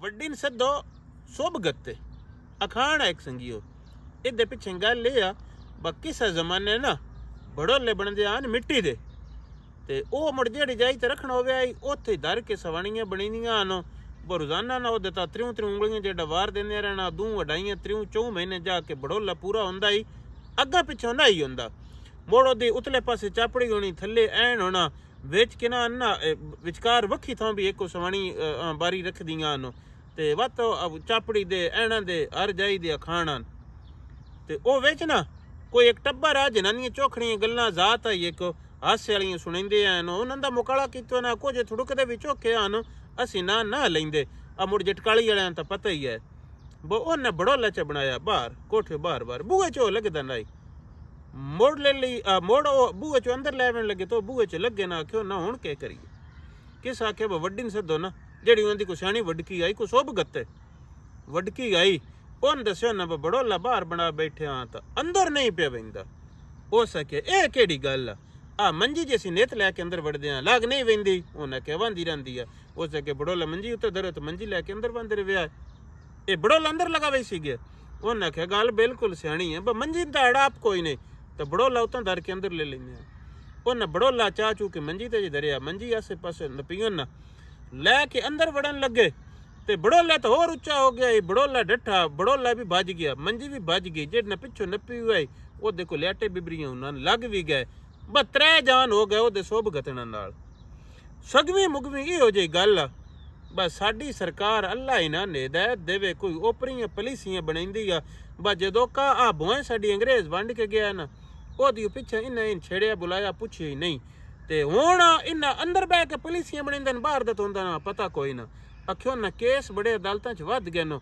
ਵੱਡੀ ਸੱਦੋ ਸੋਭਗਤ ਅਖਾਣ ਇੱਕ ਸੰਗੀਓ ਇਹਦੇ ਪਿੱਛੇ ਗੱਲ ਇਹ ਆ ਬਾਕੀ ਸਾ ਜ਼ਮਾਨੇ ਨਾ ਬੜੋਲੇ ਬਣਦੇ ਆਨ ਮਿੱਟੀ ਦੇ ਤੇ ਉਹ ਮੁੜ ਜਿਹੜੀ ਜਾਈ ਤੇ ਰੱਖਣਾ ਹੋਵੇ ਉੱਥੇ ਧਰ ਕੇ ਸਵਾਣੀਆਂ ਬਣੀਆਂ ਹਨ ਰੋਜ਼ਾਨਾ ਨਾ ਉਹਦੇ ਤਾਂ ਤਰਿਉਂ ਉਂਗਲੀਆਂ ਜਿਹੜਾ ਵਾਰ ਦਿੰਦੇ ਰਹਿਣਾ ਦੂੰ ਵਡਾਈਆਂ ਤਰਿਉਂ 4 ਮਹੀਨੇ ਜਾ ਕੇ ਬੜੋਲਾ ਪੂਰਾ ਹੁੰਦਾ ਹੀ ਅੱਗਾ ਪਿੱਛੋਂ ਨਾ ਹੀ ਹੁੰਦਾ ਮੋੜੋ ਦੀ ਉਤਲੇ ਪਾਸੇ ਚਾਪੜੀ ਹੋਣੀ ਥੱਲੇ ਐਨ ਹੋਣਾ ਵਿੱਚ ਕਿਨਾ ਨਾ ਵਿਚਕਾਰ ਵੱਖੀ ਥਾਂ ਵੀ ਇੱਕ ਸਵਾਣੀ ਬਾਰੀ ਰੱਖਦੀਆਂ ਹਨ ਤੇ ਵੱਤ ਚਾਪੜੀ ਦੇ ਐਣਾ ਦੇ ਹਰ ਜਾਈ ਦੇ ਅਖਾਣ ਤੇ ਉਹ ਵਿੱਚ ਨਾ ਕੋਈ ਇੱਕ ਟੱਬਰ ਆ ਜਨਾਨੀਆਂ ਚੋਖੜੀਆਂ ਗੱਲਾਂ ਜ਼ਾਤ ਆ ਇੱਕ ਹਾਸੇ ਵਾਲੀਆਂ ਸੁਣਾਉਂਦੇ ਹਨ ਉਹਨਾਂ ਦਾ ਮੁਕਾਲਾ ਕੀਤਾ ਨਾ ਕੁਝ ਥੁੜਕਦੇ ਵੀ ਝੋਕੇ ਹਨ ਅਸੀਂ ਨਾ ਲੈਂਦੇ ਆ ਮੁੜ ਜਟਕਾਲੀ ਵਾਲਿਆਂ ਤਾਂ ਪਤਾ ਹੀ ਹੈ ਉਹਨੇ ਬੜੋਲਾ ਚ ਬਣਾਇਆ ਬਾਹਰ ਕੋਠੇ ਬਾਰ ਬੂਹੇ ਚੋਂ ਲੱਗਦਾ ਨਹੀਂ ਮੋੜ ਲੈ ਲਈ ਮੋੜ ਬੂਹੇ ਚੋਂ ਅੰਦਰ ਲੈਵਣ ਲੱਗੇ ਤਾਂ ਬੂਹੇ ਚ ਲੱਗੇ ਨਾ ਆਖਿਓ ਨਾ ਹੁਣ ਕੀ ਕਰੀਏ ਕਿਸ ਆਖਿਆ ਵੱਡੀ ਨੂੰ ਸੱਦੋ ਨਾ ਜਿਹੜੀ ਉਹਨਾਂ ਦੀ ਕੋਈ ਸਿਆਣੀ ਵੱਡਕੀ ਆਈ ਕੋਈ ਸੋਭਗਤ ਵੱਡਕੀ ਆਈ ਉਹਨੇ ਦੱਸਿਆ ਨਾ ਬੜੋਲਾ ਬਾਹਰ ਬਣਾ ਬੈਠਿਆ ਤਾਂ ਅੰਦਰ ਨਹੀਂ ਪਿਆ ਬੈਂਦਾ ਹੋ ਸਕੇ ਇਹ ਕਿਹੜੀ ਗੱਲ ਆ ਮੰਜੀ ਜੇ ਅਸੀਂ ਨਿੱਤ ਲੈ ਕੇ ਅੰਦਰ ਵੜਦੇ ਆ ਲੱਗ ਨਹੀਂ ਵਹਿੰਦੀ ਉਹਨਾਂ ਕਿਹਾ ਵਾਂਦੀ ਰਹਿੰਦੀ ਆ ਹੋ ਸਕੇ ਬੜੋਲਾ ਮੰਜੀ ਉੱਤੇ ਧਰੋ ਤੇ ਮੰਜੀ ਲੈ ਕੇ ਅੰਦਰ ਬੰਦ ਰਿਹਾ ਇਹ ਬੜੋਲਾ ਅੰਦਰ ਲਗਾ ਵਈ ਸੀਗੇ ਉਹਨਾਂ ਕਿਹਾ ਗੱਲ ਬਿਲਕੁਲ ਸਿਆਣੀ ਹੈ ਮੰਜੀ ਦਾ ਅੜਾਪ ਕੋਈ ਨਹੀਂ ਤਾਂ ਬੜੋਲਾ ਉਤਾਂ ਧਰ ਕੇ ਅੰਦਰ ਲੈ ਲੈਂਦੇ ਆ ਉਹਨਾਂ ਬੜੋਲਾ ਚਾਹ ਚੂ ਕੇ ਮੰਜੀ ਤੇ ਧਰਿਆ ਮੰਜੀ ਆਸੇ ਪਾਸੇ ਨਪੀਓ ਨਾ ਲੈ ਕੇ ਅੰਦਰ ਵੜਨ ਲੱਗੇ ਤੇ ਬੜੋਲਾ ਤਾਂ ਹੋਰ ਉੱਚਾ ਹੋ ਗਿਆ ਬੜੋਲਾ ਡੱਠਾ ਬੜੋਲਾ ਵੀ ਭੱਜ ਗਿਆ ਮੰਜੀ ਵੀ ਭੱਜ ਗਈ ਜਿਹੜੇ ਪਿੱਛੋਂ ਨੱਪੀ ਹੋਈ ਉਹਦੇ ਕੋਲ ਲੈਟੇ ਬਿਬਰੀਆਂ ਉਹਨਾਂ ਨੂੰ ਲੱਗ ਵੀ ਗਏ ਬਤਰੇ ਜਾਨ ਹੋ ਗਏ ਉਹਦੇ ਸੋਭਗਤਨਾਂ ਨਾਲ ਸਗਵੀਂ ਮੁਗਵੀਂ ਇਹੋ ਜਿਹੀ ਗੱਲ ਆ ਬਸ ਸਾਡੀ ਸਰਕਾਰ ਅੱਲਾ ਹੀ ਨਾ ਹਦਾਇਤ ਦੇਵੇ ਕੋਈ ਓਪਰੀਆਂ ਪਲੀਸੀਆਂ ਬਣਾਉਂਦੀ ਆ ਬਸ ਜਦੋਂ ਕਾ ਆ ਭੋਏ ਸਾਡੀ ਅੰਗਰੇਜ਼ ਵੰਡ ਕੇ ਗਿਆ ਨਾ ਉਹਦੀ ਪਿੱਛੇ ਇਹਨਾਂ ਛੇੜਿਆ ਬੁਲਾਇਆ ਪੁੱਛਿਆ ਹੀ ਨਹੀਂ ਤੇ ਹੁਣ ਇਹਨਾਂ ਅੰਦਰ ਬਹਿ ਕੇ ਪਲੀਸੀਆਂ ਬਣਾਉਂਦੇ ਨੇ ਬਾਹਰ ਦਾ ਤਾਂ ਹੁੰਦਾ ਨਾ ਪਤਾ ਕੋਈ ਨਾ ਆਖਿਓ ਨਾ ਕੇਸ ਬੜੇ ਅਦਾਲਤਾਂ 'ਚ ਵੱਧ ਗਏ ਨੇ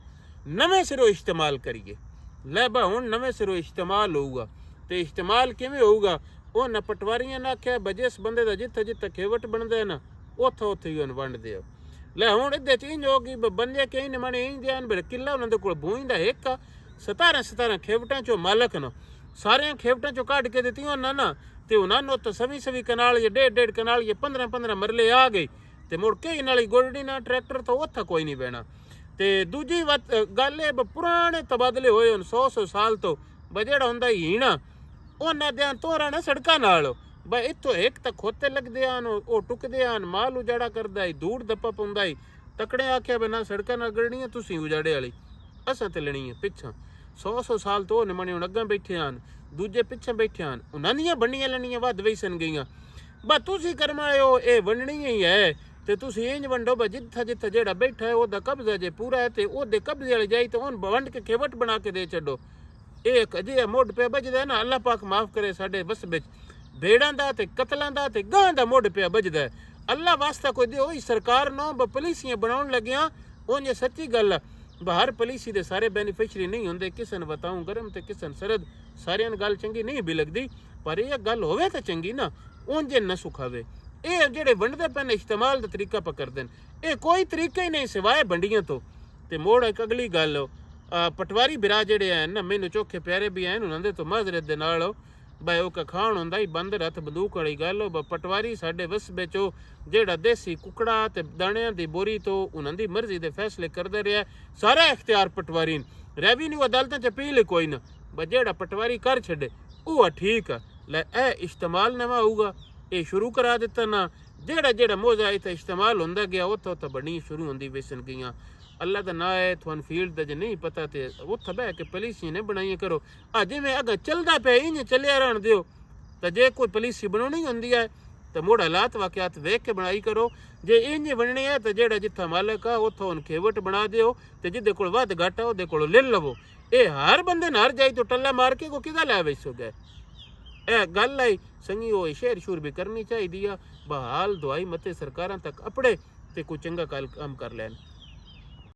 ਨਵੇਂ ਸਿਰੋਂ ਇਸਤੇਮਾਲ ਕਰੀਏ ਲੈ ਬਾ ਹੁਣ ਨਵੇਂ ਸਿਰੋਂ ਇਸਤੇਮਾਲ ਹੋਊਗਾ ਤੇ ਇਸਤੇਮਾਲ ਕਿਵੇਂ ਹੋਊਗਾ ਉਹ ਨਾ ਪਟਵਾਰੀਆਂ ਨੇ ਆਖਿਆ ਜਿਸ ਬੰਦੇ ਦਾ ਜਿੱਥੇ ਖੇਵਟ ਬਣਦੇ ਨਾ ਉੱਥੇ ਹੀ ਉਹਨੂੰ ਵੰਡਦੇ ਆ ਲੈ ਹੁਣ ਇਹਦੇ 'ਚ ਇੰਝ ਹੋ ਗਈ ਬੰਦੇ ਕਈ ਨੇ ਮਣੇ ਇੰਝ ਦੇਣ ਬੜ ਕਿੱਲਾ ਉਹਨਾਂ ਦੇ ਕੋਲ ਬੂਈਂਦਾ ਇੱਕ 17 ਖੇਵਟਾਂ 'ਚੋਂ ਮਾਲਕ ਨਾ ਸਾਰਿਆਂ ਖੇਵਟਾਂ 'ਚੋਂ ਕੱਢ ਕੇ ਦਿੱਤੀਆਂ ਉਹਨਾਂ ਨਾ ਤੇ ਉਹਨਾਂ ਨੂੰ ਤਾਂ ਸਵੀ ਕਨਾਲ ਜਾਂ 1.5 ਕਨਾਲ ਜਾਂ 15 ਮਰਲੇ ਆ ਗਏ ਤੇ ਮੁੜ ਕੇ ਇਹਨਾਂ ਲਈ ਗੋਲਡੀ ਨਾਲ ਟਰੈਕਟਰ ਤੋਂ ਉੱਥੇ ਕੋਈ ਨਹੀਂ ਬਹਿਣਾ ਤੇ ਦੂਜੀ ਗੱਲ ਇਹ ਪੁਰਾਣੇ ਤਬਾਦਲੇ ਹੋਏ ਹੁਣ 100 ਸਾਲ ਤੋਂ ਜਿਹੜਾ ਹੁੰਦਾ ਹੀਣਾ ਉਹਨਾਂ ਦੇ ਤੋਰਾਂ ਨਾ ਸੜਕਾਂ ਨਾਲ ਬਈ ਇੱਥੋਂ ਇੱਕ ਤਾਂ ਖੋਤੇ ਲੱਗਦੇ ਹਨ ਉਹ ਟੁੱਕਦੇ ਹਨ ਮਾਲ ਉਜਾੜਾ ਕਰਦਾ ਧੂੜ ਦੱਪਾ ਪਾਉਂਦਾ ਤਕੜੇ ਆਖਿਆ ਬਿਨਾਂ ਸੜਕਾਂ ਨਾਲ ਗੜਨੀਆਂ ਤੁਸੀਂ ਉਜਾੜੇ ਵਾਲੀ ਅਸਾਂ ਤੇ ਲੈਣੀ ਹੈ ਪਿੱਛਾ 100 ਸਾਲ ਤੋਂ ਉਹਨੇ ਮਣੇ ਹੁਣ ਅੱਗਾਂ ਬੈਠੇ ਹਨ ਦੂਜੇ ਪਿੱਛੇ ਬੈਠੇ ਹਨ ਉਹਨਾਂ ਦੀਆਂ ਬਣੀਆਂ ਲੈਣੀਆਂ ਵੱਧ ਵੈਸਨ ਗਈਆਂ ਬਸ ਤੁਸੀਂ ਕਰਮਾਇਓ ਇਹ ਵੰਡਣੀਆਂ ਹੀ ਹੈ ਤੇ ਤੁਸੀਂ ਇੰਜ ਵੰਡੋ ਬਈ ਜਿੱਥੇ ਜਿਹੜਾ ਬੈਠਾ ਹੈ ਉਹਦਾ ਕਬਜ਼ਾ ਜੇ ਪੂਰਾ ਹੈ ਤੇ ਉਹਦੇ ਕਬਜ਼ੇ ਵਾਲੀ ਜਾਈ ਤੇ ਉਹਨ ਵੰਡ ਕੇ ਖੇਵਟ ਬਣਾ ਕੇ ਦੇ ਛੱਡੋ ਇਹ ਅਜਿਹਾ ਮੁੱਢ ਪਿਆ ਵੱਜਦਾ ਨਾ ਅੱਲਾਹ ਪਾਕ ਮਾਫ ਕਰੇ ਸਾਡੇ ਵਸ ਵਿੱਚ ਭੇੜਾਂ ਦਾ ਤੇ ਕਤਲਾਂ ਦਾ ਤੇ ਗਾਂ ਦਾ ਮੁੱਢ ਪਿਆ ਵੱਜਦਾ ਅੱਲਾਹ ਵਾਸਤਾ ਕੋਈ ਦੇ ਉਹੀ ਸਰਕਾਰ ਨੂੰ ਪੋਲੀਸੀਆਂ ਬਣਾਉਣ ਲੱਗਿਆ ਉਹ ਸੱਚੀ ਗੱਲ ਆ ਬਾਹਰ ਪੋਲੀਸੀ ਦੇ ਸਾਰੇ ਬੈਨੀਫਿਸ਼ਰੀ ਨਹੀਂ ਹੁੰਦੇ ਕਿਸੇ ਨੂੰ ਬਤਾਉਂ ਗਰਮ ਤੇ ਕਿਸੇ ਨੂੰ ਸਰਦ ਸਾਰਿਆਂ ਨੂੰ ਗੱਲ ਚੰਗੀ ਨਹੀਂ ਵੀ ਲੱਗਦੀ ਪਰ ਇਹ ਗੱਲ ਹੋਵੇ ਤਾਂ ਚੰਗੀ ਨਾ ਉਂਝ ਨਾ ਸੁਖਾਵੇ ਇਹ ਜਿਹੜੇ ਵੰਡਦੇ ਪੈਣ ਇਸਤੇਮਾਲ ਦਾ ਤਰੀਕਾ ਪਕੜਦੇ ਨੇ ਇਹ ਕੋਈ ਤਰੀਕਾ ਹੀ ਨਹੀਂ ਸਿਵਾਏ ਵੰਡੀਆਂ ਤੋਂ ਤੇ ਮੋੜ ਇੱਕ ਅਗਲੀ ਗੱਲ ਪਟਵਾਰੀ ਬਿਰਾ ਜਿਹੜੇ ਹਨ ਨਾ ਮੈਨੂੰ ਚੋਖੇ ਪਿਆਰੇ ਵੀ ਹਨ ਉਹਨਾਂ ਦੇ ਤੋਂ ਮਾਜ਼ਰਤ ਦੇ ਨਾਲ ਬਈ ਉਹ ਖਾਣ ਹੁੰਦਾ ਹੀ ਬੰਦ ਹੱਥ ਬੰਦੂਕ ਵਾਲੀ ਗੱਲ ਪਟਵਾਰੀ ਸਾਡੇ ਵਸ ਵਿੱਚ ਜਿਹੜਾ ਦੇਸੀ ਕੁਕੜਾ ਤੇ ਦਾਣਿਆਂ ਦੀ ਬੋਰੀ ਤੋਂ ਉਹਨਾਂ ਦੀ ਮਰਜ਼ੀ ਦੇ ਫੈਸਲੇ ਕਰਦਾ ਰਿਹਾ ਸਾਰਾ ਇਖਤਿਆਰ ਪਟਵਾਰੀ ਰੈਵਨਿਊ ਅਦਾਲਤਾਂ 'ਚ ਅਪੀਲ ਕੋਈ ਨਾ ਬਸ ਜਿਹੜਾ ਪਟਵਾਰੀ ਕਰ ਛੱਡੇ ਉਹ ਠੀਕ ਆ ਲੈ ਇਹ ਇਸਤੇਮਾਲ ਨਵਾਂ ਹੋਊਗਾ ਇਹ ਸ਼ੁਰੂ ਕਰਾ ਦਿੱਤਾ ਨਾ ਜਿਹੜਾ ਮੋਜ਼ਾ ਇੱਥੇ ਇਸਤੇਮਾਲ ਹੁੰਦਾ ਗਿਆ ਉੱਥੇ ਬਣੀ ਸ਼ੁਰੂ ਹੁੰਦੀ ਵੇਸਣ ਗਈਆਂ ਅੱਲਾ ਦਾ ਨਾਂ ਹੈ ਤੁਹਾਨੂੰ ਫੀਲਡ ਦਾ ਜੇ ਨਹੀਂ ਪਤਾ ਤੇ ਉੱਥੇ ਬਹਿ ਕੇ ਪੋਲੀਸੀ ਨੇ ਬਣਾਈਆਂ ਕਰੋ ਜਿਵੇਂ ਅਗਰ ਚੱਲਦਾ ਪਿਆ ਇੰਝ ਚੱਲਿਆ ਰਹਿਣ ਦਿਓ ਤਾਂ ਜੇ ਕੋਈ ਪੋਲੀਸੀ ਬਣਾਉਣੀ ਹੁੰਦੀ ਹੈ ਤਾਂ ਮੋੜ ਹਾਲਾਤ ਵਾਕਿਆਤ ਵੇਖ ਕੇ ਬਣਾਈ ਕਰੋ ਜੇ ਇੰਝ ਬਣਨੀ ਹੈ ਤਾਂ ਜਿਹੜਾ ਜਿੱਥਾ ਮਾਲਕ ਆ ਉੱਥੋਂ ਉਹਨੂੰ ਖੇਵਟ ਬਣਾ ਦਿਓ ਤੇ ਜਿਹਦੇ ਕੋਲ ਵੱਧ ਘੱਟ ਆ ਉਹਦੇ ਕੋਲੋਂ ਲੈ ਲਵੋ ਇਹ ਹਰ ਬੰਦੇ ਨਾਲ ਜਾਈ ਤੋਂ ਟੱਲਾ ਮਾਰ ਕੇ ਕੋ ਕਿਹਦਾ ਲੈ ਵੈਸੋ ਗਏ ਇਹ ਗੱਲ ਆਈ ਸੰਗੀ ਉਹ ਸ਼ੇਰ ਸ਼ੂਰ ਵੀ ਕਰਨੀ ਚਾਹੀਦੀ ਆ ਬਹਾਲ ਦਵਾਈ ਮਤੇ ਸਰਕਾਰਾਂ ਤੱਕ ਅਪੜੇ ਤੇ ਕੋਈ ਚੰਗਾ ਕੰਮ ਕਰ ਲੈਣ